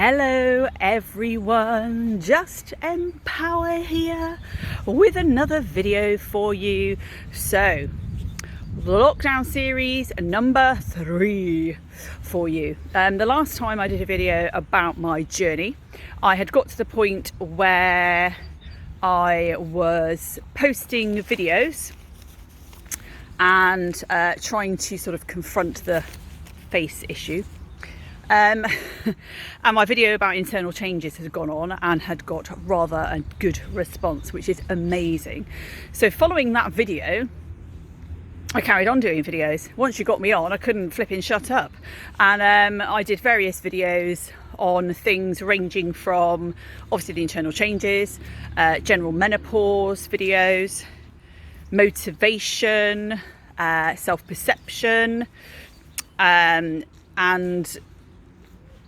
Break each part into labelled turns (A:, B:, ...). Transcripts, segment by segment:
A: Hello everyone, just EmPower here with another video for you. So, the lockdown series number 3 for you. The last time I did a video about my journey, I had got to the point where I was posting videos and trying to sort of confront the face issue. And my video about internal changes has gone on and had got rather a good response, which is amazing. So following that video, I carried on doing videos. Once you got me on, I couldn't flipping shut up. And I did various videos on things ranging from obviously the internal changes, general menopause videos, motivation, self-perception, and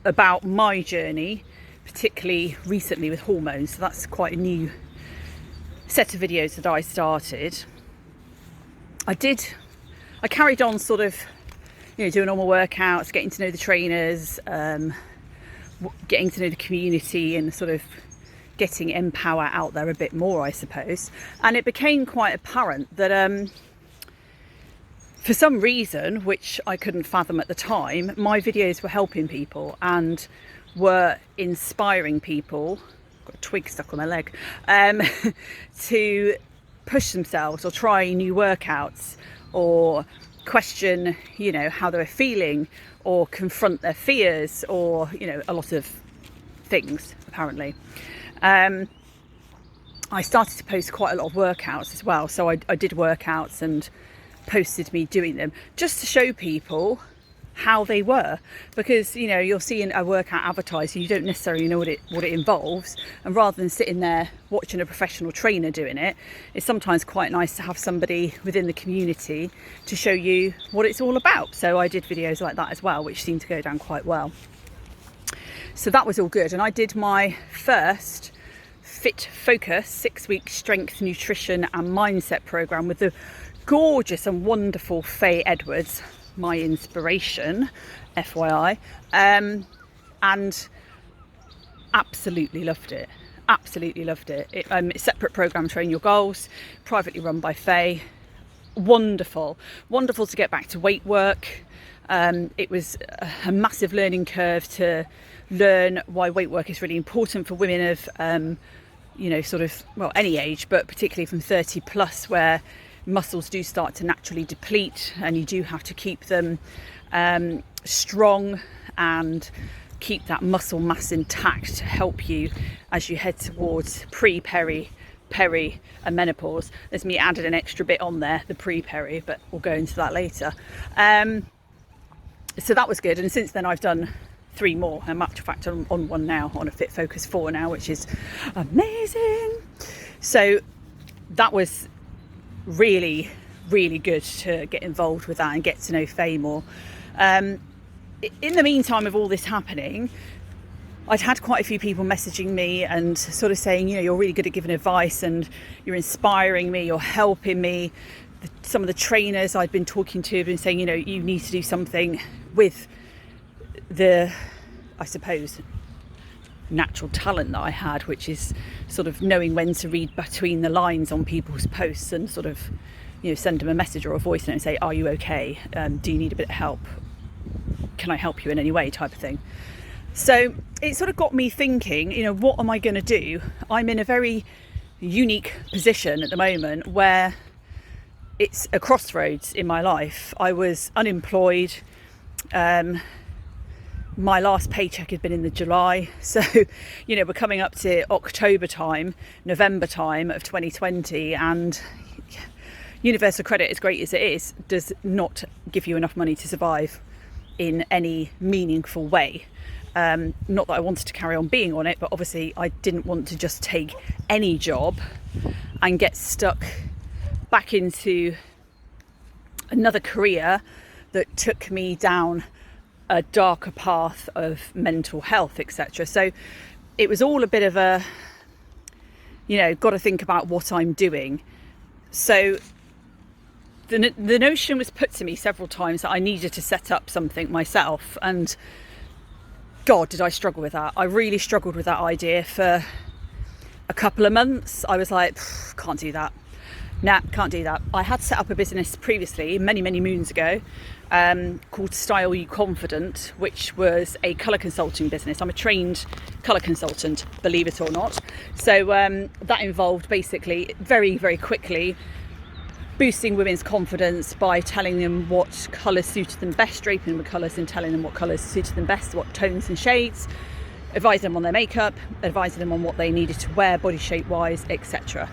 A: about my journey, particularly recently with hormones. So that's quite a new set of videos that I started. I carried on sort of, doing normal workouts, getting to know the trainers, getting to know the community and sort of getting EmPower out there a bit more, I suppose. And it became quite apparent that for some reason, which I couldn't fathom at the time, my videos were helping people and were inspiring people, got a twig stuck on my leg, to push themselves or try new workouts or question, how they were feeling or confront their fears or, a lot of things, apparently. I started to post quite a lot of workouts as well. So I did workouts and posted me doing them just to show people how they were, because you're seeing a workout advertised and you don't necessarily know what it involves, and rather than sitting there watching a professional trainer doing it, it's sometimes quite nice to have somebody within the community to show you what it's all about. So I did videos like that as well, which seemed to go down quite well. So that was all good, and I did my first Fit Focus 6-week strength, nutrition and mindset program with the gorgeous and wonderful Faye Edwards, my inspiration, FYI, and absolutely loved it. It's separate program, Train Your Goals, privately run by Faye. Wonderful to get back to weight work. It was a massive learning curve to learn why weight work is really important for women of any age, but particularly from 30 plus, where muscles do start to naturally deplete and you do have to keep them strong and keep that muscle mass intact to help you as you head towards peri and menopause. There's me added an extra bit on there, the pre-peri, but we'll go into that later. So that was good, and since then I've done 3 more. In actual fact, I'm on one now, on a Fit Focus 4 now, which is amazing. So that was really good to get involved with that and get to know Faye more. In the meantime of all this happening, I'd had quite a few people messaging me and sort of saying, you're really good at giving advice and you're inspiring me, you're helping me. Some of the trainers I'd been talking to have been saying, you need to do something with the, I suppose, natural talent that I had, which is sort of knowing when to read between the lines on people's posts and sort of send them a message or a voice note and say, are you okay, do you need a bit of help, can I help you in any way, type of thing. So it sort of got me thinking, what am I going to do? I'm in a very unique position at the moment where it's a crossroads in my life. I was unemployed. My last paycheck had been in the July. So, we're coming up to November time of 2020, and universal credit, as great as it is, does not give you enough money to survive in any meaningful way. Not that I wanted to carry on being on it, but obviously I didn't want to just take any job and get stuck back into another career that took me down a darker path of mental health, etc. So it was all a bit of a, got to think about what I'm doing. So the notion was put to me several times that I needed to set up something myself, and God, did I struggle with that. I really struggled with that idea for a couple of months. I was like, can't do that. Nah, can't do that. I had set up a business previously, many moons ago, called Style You Confident, which was a colour consulting business. I'm a trained colour consultant, believe it or not. So that involved basically very quickly boosting women's confidence by telling them what colours suited them best, draping them with colours and telling them what colours suited them best, what tones and shades, advising them on their makeup, advising them on what they needed to wear, body shape wise, etc.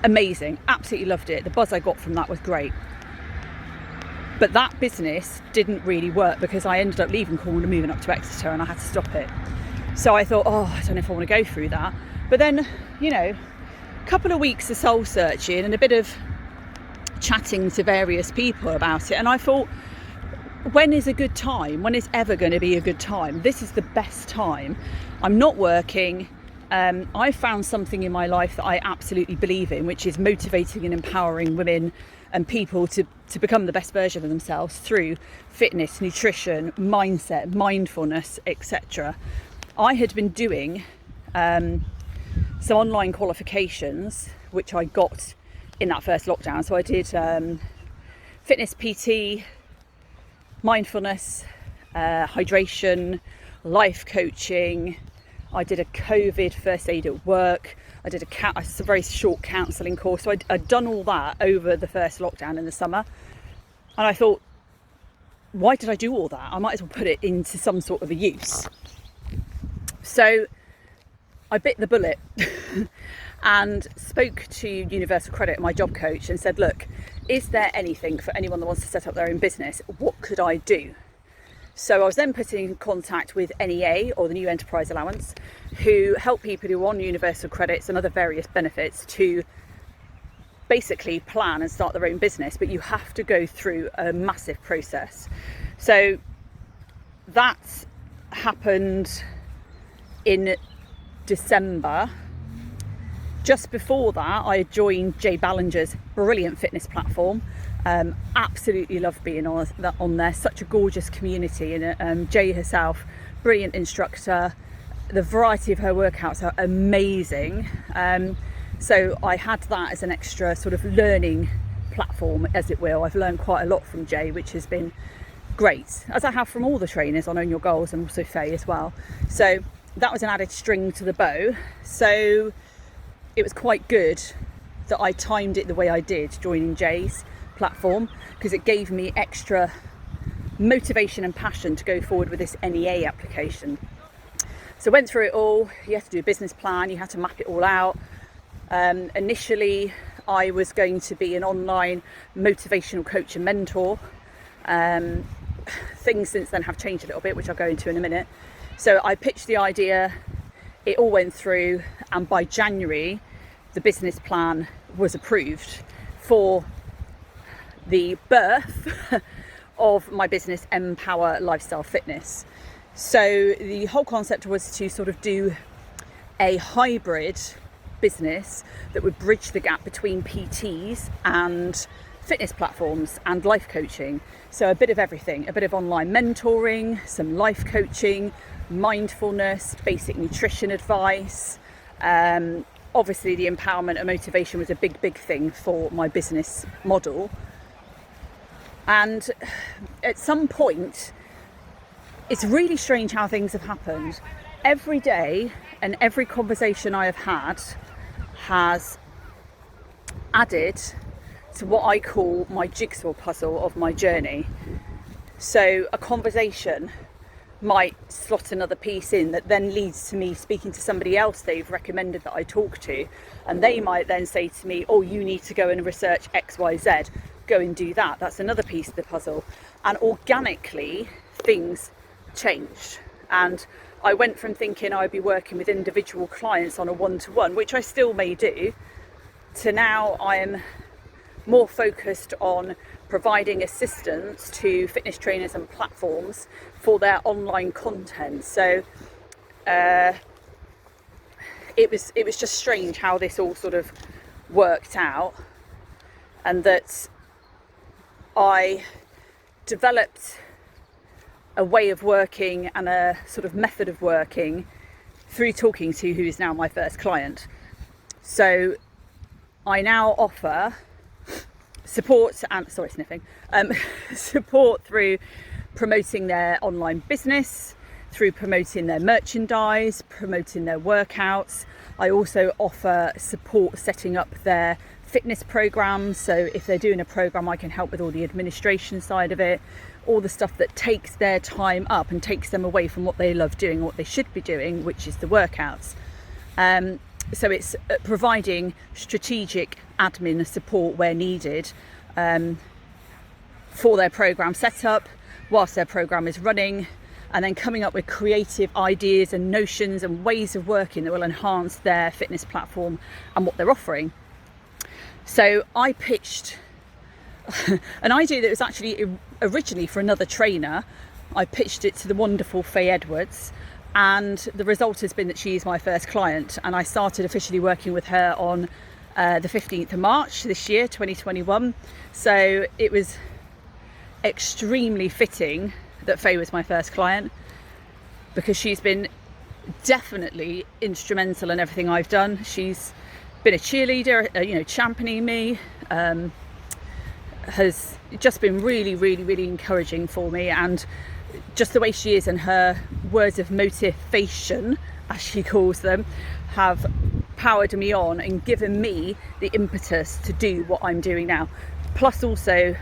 A: Amazing, absolutely loved it. The buzz I got from that was great. But that business didn't really work because I ended up leaving Cornwall and moving up to Exeter, and I had to stop it. So I thought, I don't know if I want to go through that. But then, a couple of weeks of soul searching and a bit of chatting to various people about it, and I thought, when is a good time? When is ever going to be a good time? This is the best time. I'm not working. I found something in my life that I absolutely believe in, which is motivating and empowering women and people to become the best version of themselves through fitness, nutrition, mindset, mindfulness, etc. I had been doing some online qualifications, which I got in that first lockdown. So I did fitness PT, mindfulness, hydration, life coaching. I did a COVID first aid at work. I did a very short counselling course. So I'd done all that over the first lockdown in the summer. And I thought, why did I do all that? I might as well put it into some sort of a use. So I bit the bullet and spoke to Universal Credit, my job coach, and said, look, is there anything for anyone that wants to set up their own business? What could I do? So I was then put in contact with NEA, or the New Enterprise Allowance, who help people who are on universal credits and other various benefits to basically plan and start their own business, but you have to go through a massive process. So that happened in December. Just before that, I joined Jay Ballinger's brilliant fitness platform. Absolutely love being on there. Such a gorgeous community, and Jay herself, brilliant instructor. The variety of her workouts are amazing. So I had that as an extra sort of learning platform, as it will. I've learned quite a lot from Jay, which has been great, as I have from all the trainers on Own Your Goals, and also Faye as well. So that was an added string to the bow. So it was quite good that I timed it the way I did, joining Jay's platform, because it gave me extra motivation and passion to go forward with this NEA application. So went through it all. You had to do a business plan, you had to map it all out. Initially I was going to be an online motivational coach and mentor. Things since then have changed a little bit, which I'll go into in a minute. So I pitched the idea, it all went through, and by January the business plan was approved for the birth of my business, EmPower Lifestyle Fitness. So the whole concept was to sort of do a hybrid business that would bridge the gap between PTs and fitness platforms and life coaching. So a bit of everything, a bit of online mentoring, some life coaching, mindfulness, basic nutrition advice. Obviously the empowerment and motivation was a big thing for my business model. And at some point, it's really strange how things have happened. Every day and every conversation I have had has added to what I call my jigsaw puzzle of my journey. So a conversation might slot another piece in that then leads to me speaking to somebody else they've recommended that I talk to, and they might then say to me, oh, you need to go and research XYZ, go and do that. That's another piece of the puzzle. And organically things changed, and I went from thinking I'd be working with individual clients on a one-to-one, which I still may do, to now I am more focused on providing assistance to fitness trainers and platforms for their online content. So it was just strange how this all sort of worked out, and that I developed a way of working and a sort of method of working through talking to who is now my first client. So I now offer support and support through promoting their online business, through promoting their merchandise, promoting their workouts. I also offer support setting up their fitness programs. So if they're doing a program, I can help with all the administration side of it, all the stuff that takes their time up and takes them away from what they love doing, what they should be doing, which is the workouts. So it's providing strategic admin support where needed for their program setup whilst their program is running, and then coming up with creative ideas and notions and ways of working that will enhance their fitness platform and what they're offering. So I pitched an idea that was actually originally for another trainer. I pitched it to the wonderful Faye Edwards, and the result has been that she is my first client, and I started officially working with her on the 15th of March this year, 2021. So it was extremely fitting that Faye was my first client, because she's been definitely instrumental in everything I've done. She's been a cheerleader, championing me, has just been really, really, really encouraging for me, and just the way she is and her words of motivation, as she calls them, have powered me on and given me the impetus to do what I'm doing now. Plus also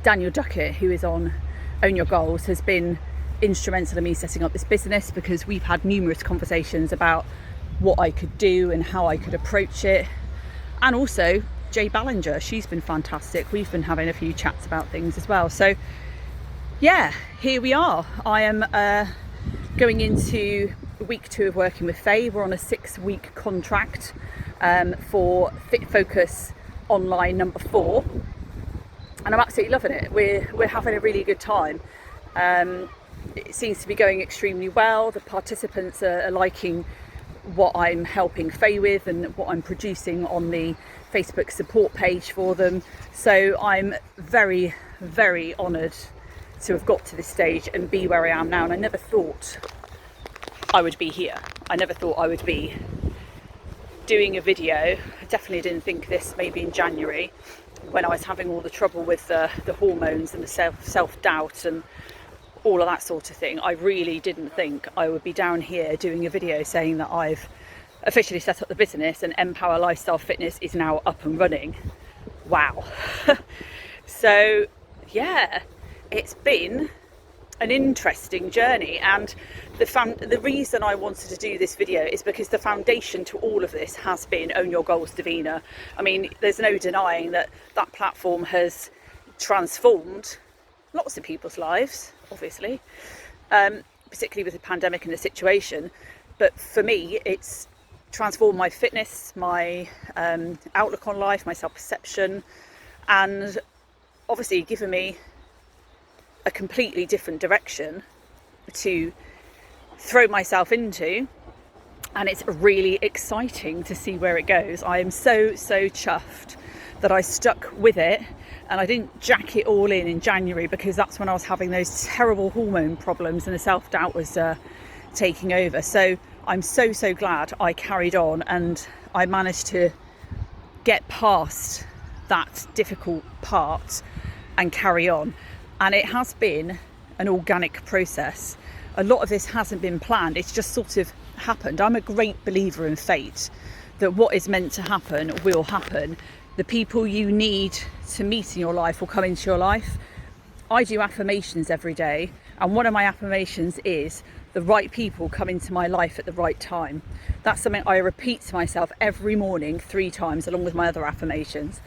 A: Daniel Duckett, who is on Own Your Goals, has been instrumental in me setting up this business, because we've had numerous conversations about what I could do and how I could approach it. And also Jay Ballinger, she's been fantastic. We've been having a few chats about things as well. So yeah, here we are. I am going into week 2 of working with Faye. We're on a 6-week contract for Fit Focus Online number 4, and I'm absolutely loving it. We're having a really good time. It seems to be going extremely well. The participants are liking what I'm helping Faye with and what I'm producing on the Facebook support page for them. So I'm very, very honoured to have got to this stage and be where I am now. And I never thought I would be here. I never thought I would be doing a video. I definitely didn't think this maybe in January, when I was having all the trouble with the hormones and the self-doubt and all of that sort of thing. I really didn't think I would be down here doing a video saying that I've officially set up the business and EmPower Lifestyle Fitness is now up and running. Wow. So yeah, it's been an interesting journey, and the reason I wanted to do this video is because the foundation to all of this has been Own Your Goals Davina. I mean, there's no denying that platform has transformed lots of people's lives, obviously, particularly with the pandemic and the situation. But for me, it's transformed my fitness, my outlook on life, my self-perception, and obviously given me a completely different direction to throw myself into, and it's really exciting to see where it goes. I am so chuffed that I stuck with it, and I didn't jack it all in January, because that's when I was having those terrible hormone problems and the self-doubt was taking over. So I'm so glad I carried on and I managed to get past that difficult part and carry on. And it has been an organic process. A lot of this hasn't been planned, it's just sort of happened. I'm a great believer in fate, that what is meant to happen will happen. The people you need to meet in your life will come into your life. I do affirmations every day, and one of my affirmations is the right people come into my life at the right time. That's something I repeat to myself every morning 3 times, along with my other affirmations.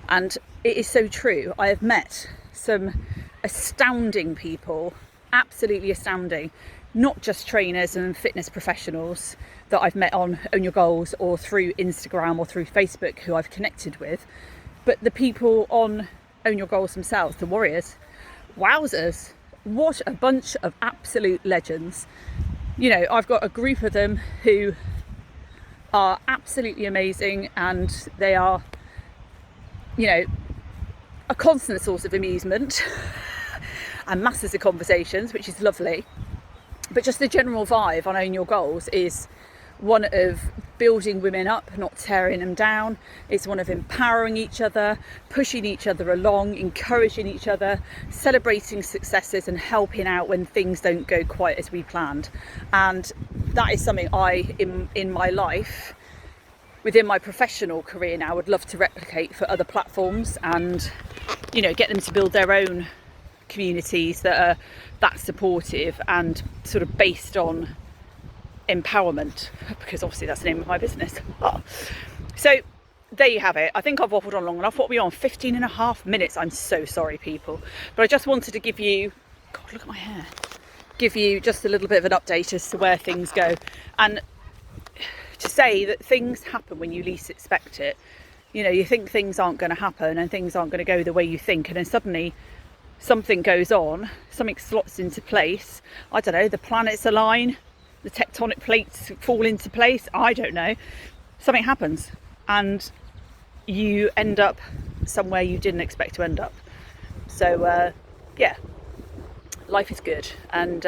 A: And it is so true. I have met some astounding people, absolutely astounding, not just trainers and fitness professionals that I've met on Own Your Goals or through Instagram or through Facebook who I've connected with, but the people on Own Your Goals themselves, the warriors. Wowzers, what a bunch of absolute legends. You know, I've got a group of them who are absolutely amazing, and they are, you know, a constant source of amusement and masses of conversations, which is lovely. But just the general vibe on Own Your Goals is one of building women up, not tearing them down. It's one of empowering each other, pushing each other along, encouraging each other, celebrating successes and helping out when things don't go quite as we planned. And that is something I, in my life, within my professional career now, would love to replicate for other platforms, and, you know, get them to build their own communities that are that supportive and sort of based on empowerment, because obviously that's the name of my business. So there you have it. I think I've waffled on long enough. What are we on? 15 and a half minutes. I'm so sorry, people, but I just wanted to give you, God, look at my hair, give you just a little bit of an update as to where things go, and to say that things happen when you least expect it. You know, you think things aren't going to happen and things aren't going to go the way you think, and then suddenly something goes on, something slots into place. I don't know, the planets align, the tectonic plates fall into place, I don't know, something happens and you end up somewhere you didn't expect to end up. So yeah, life is good, and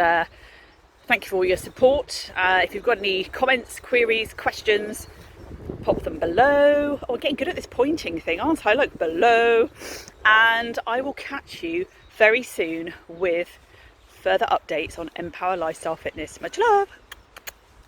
A: thank you for all your support. If you've got any comments, queries, questions, pop them below. Oh, I'm getting good at this pointing thing, aren't I? Look, below. And I will catch you very soon with further updates on EmPower Lifestyle Fitness. Much love.